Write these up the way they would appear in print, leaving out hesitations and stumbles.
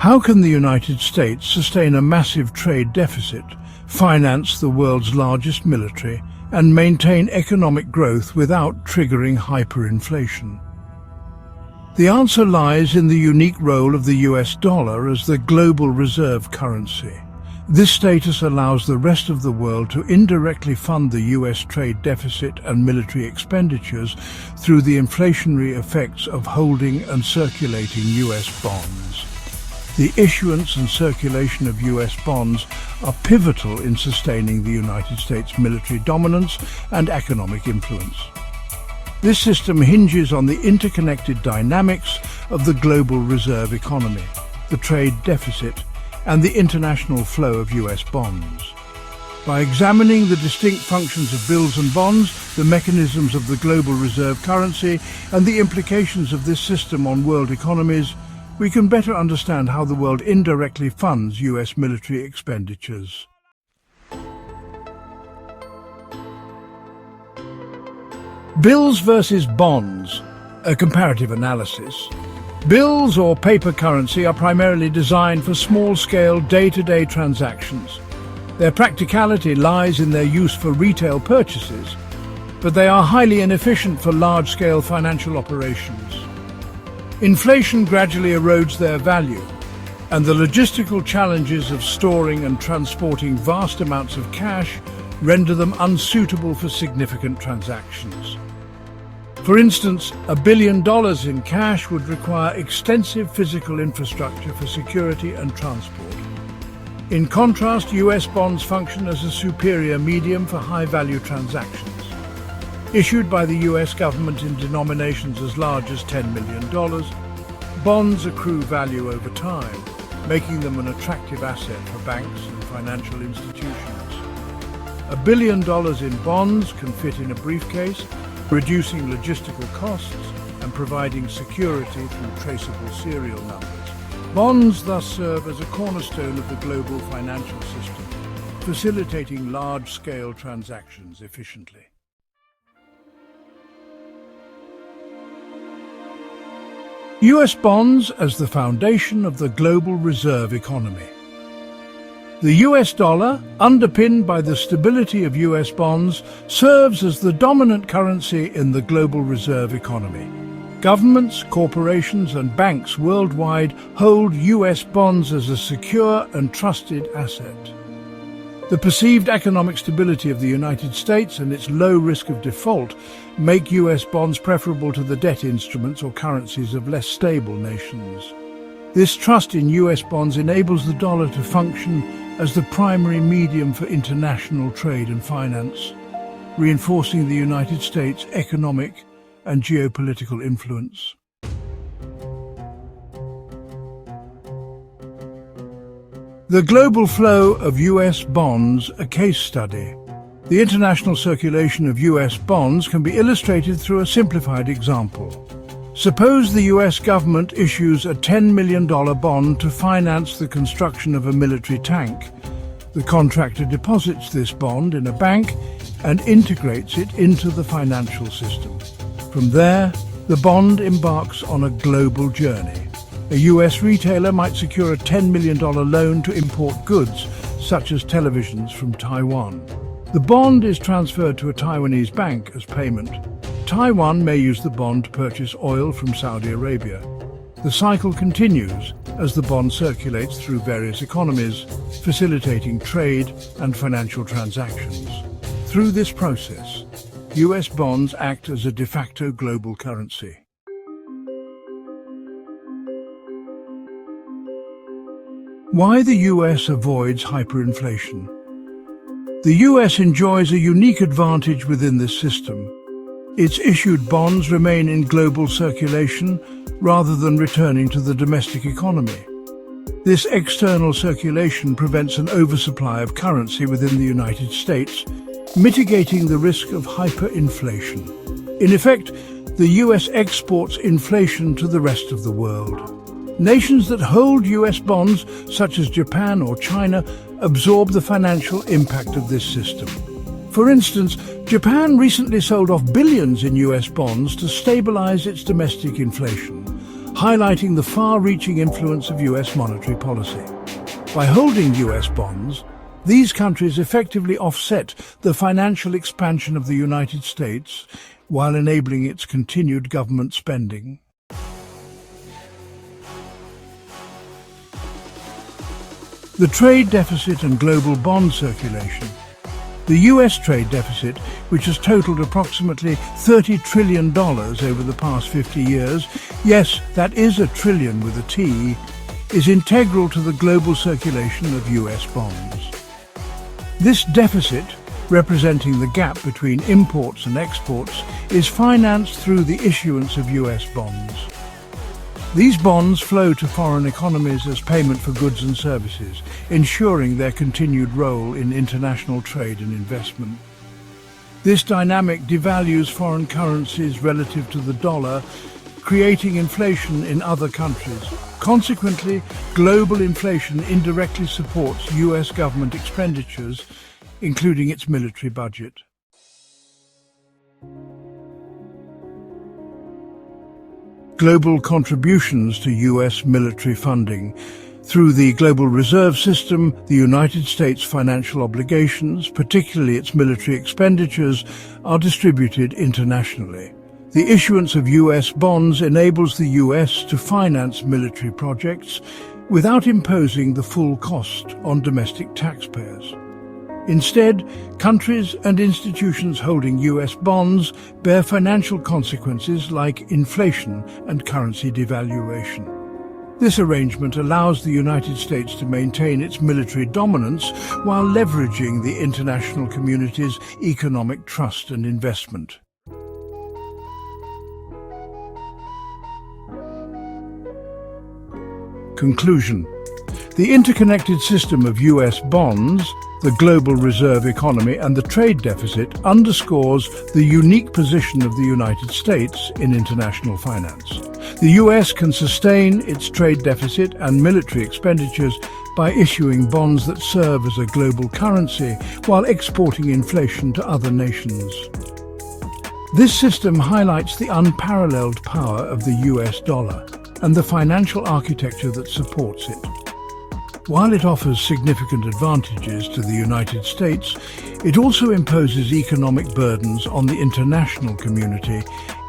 How can the United States sustain a massive trade deficit, finance the world's largest military, and maintain economic growth without triggering hyperinflation? The answer lies in the unique role of the US dollar as the global reserve currency. This status allows the rest of the world to indirectly fund the US trade deficit and military expenditures through the inflationary effects of holding and circulating US bonds. The issuance and circulation of US bonds are pivotal in sustaining the United States military dominance and economic influence. This system hinges on the interconnected dynamics of the global reserve economy, the trade deficit, and the international flow of US bonds. By examining the distinct functions of bills and bonds, the mechanisms of the global reserve currency, and the implications of this system on world economies, we can better understand how the world indirectly funds US military expenditures. Bills versus bonds, a comparative analysis. Bills or paper currency are primarily designed for small-scale, day-to-day transactions. Their practicality lies in their use for retail purchases, but they are highly inefficient for large-scale financial operations. Inflation gradually erodes their value, and the logistical challenges of storing and transporting vast amounts of cash render them unsuitable for significant transactions. For instance, $1 billion in cash would require extensive physical infrastructure for security and transport. In contrast, US bonds function as a superior medium for high-value transactions. Issued by the US government in denominations as large as $10 million, bonds accrue value over time, making them an attractive asset for banks and financial institutions. $1 billion in bonds can fit in a briefcase, reducing logistical costs and providing security through traceable serial numbers. Bonds thus serve as a cornerstone of the global financial system, facilitating large-scale transactions efficiently. US bonds as the foundation of the global reserve economy. The US dollar, underpinned by the stability of US bonds, serves as the dominant currency in the global reserve economy. Governments, corporations, and banks worldwide hold US bonds as a secure and trusted asset. The perceived economic stability of the United States and its low risk of default make US bonds preferable to the debt instruments or currencies of less stable nations. This trust in US bonds enables the dollar to function as the primary medium for international trade and finance, reinforcing the United States' economic and geopolitical influence. The global flow of US bonds, a case study. The international circulation of US bonds can be illustrated through a simplified example. Suppose the US government issues a $10 million bond to finance the construction of a military tank. The contractor deposits this bond in a bank and integrates it into the financial system. From there, the bond embarks on a global journey. A US retailer might secure a $10 million loan to import goods, such as televisions from Taiwan. The bond is transferred to a Taiwanese bank as payment. Taiwan may use the bond to purchase oil from Saudi Arabia. The cycle continues as the bond circulates through various economies, facilitating trade and financial transactions. Through this process, US bonds act as a de facto global currency. Why the US avoids hyperinflation. The US enjoys a unique advantage within this system. Its issued bonds remain in global circulation rather than returning to the domestic economy. This external circulation prevents an oversupply of currency within the United States, mitigating the risk of hyperinflation. In effect, the US exports inflation to the rest of the world. Nations that hold US bonds, such as Japan or China, absorb the financial impact of this system. For instance, Japan recently sold off billions in US bonds to stabilize its domestic inflation, highlighting the far-reaching influence of US monetary policy. By holding US bonds, these countries effectively offset the financial expansion of the United States while enabling its continued government spending. The trade deficit and global bond circulation. The US trade deficit, which has totaled approximately $30 trillion over the past 50 years, yes, that is a trillion with a T, is integral to the global circulation of US bonds. This deficit, representing the gap between imports and exports, is financed through the issuance of US bonds. These bonds flow to foreign economies as payment for goods and services, ensuring their continued role in international trade and investment. This dynamic devalues foreign currencies relative to the dollar, creating inflation in other countries. Consequently, global inflation indirectly supports US government expenditures, including its military budget. Global contributions to US military funding. Through the global reserve system, the United States' financial obligations, particularly its military expenditures, are distributed internationally. The issuance of US bonds enables the US to finance military projects without imposing the full cost on domestic taxpayers. Instead, countries and institutions holding US bonds bear financial consequences like inflation and currency devaluation. This arrangement allows the United States to maintain its military dominance while leveraging the international community's economic trust and investment. Conclusion. The interconnected system of US bonds, the global reserve economy and the trade deficit underscores the unique position of the United States in international finance. The US can sustain its trade deficit and military expenditures by issuing bonds that serve as a global currency while exporting inflation to other nations. This system highlights the unparalleled power of the US dollar and the financial architecture that supports it. While it offers significant advantages to the United States, it also imposes economic burdens on the international community,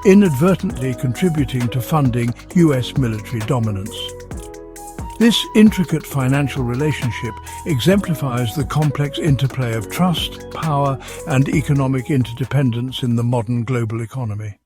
inadvertently contributing to funding US military dominance. This intricate financial relationship exemplifies the complex interplay of trust, power, and economic interdependence in the modern global economy.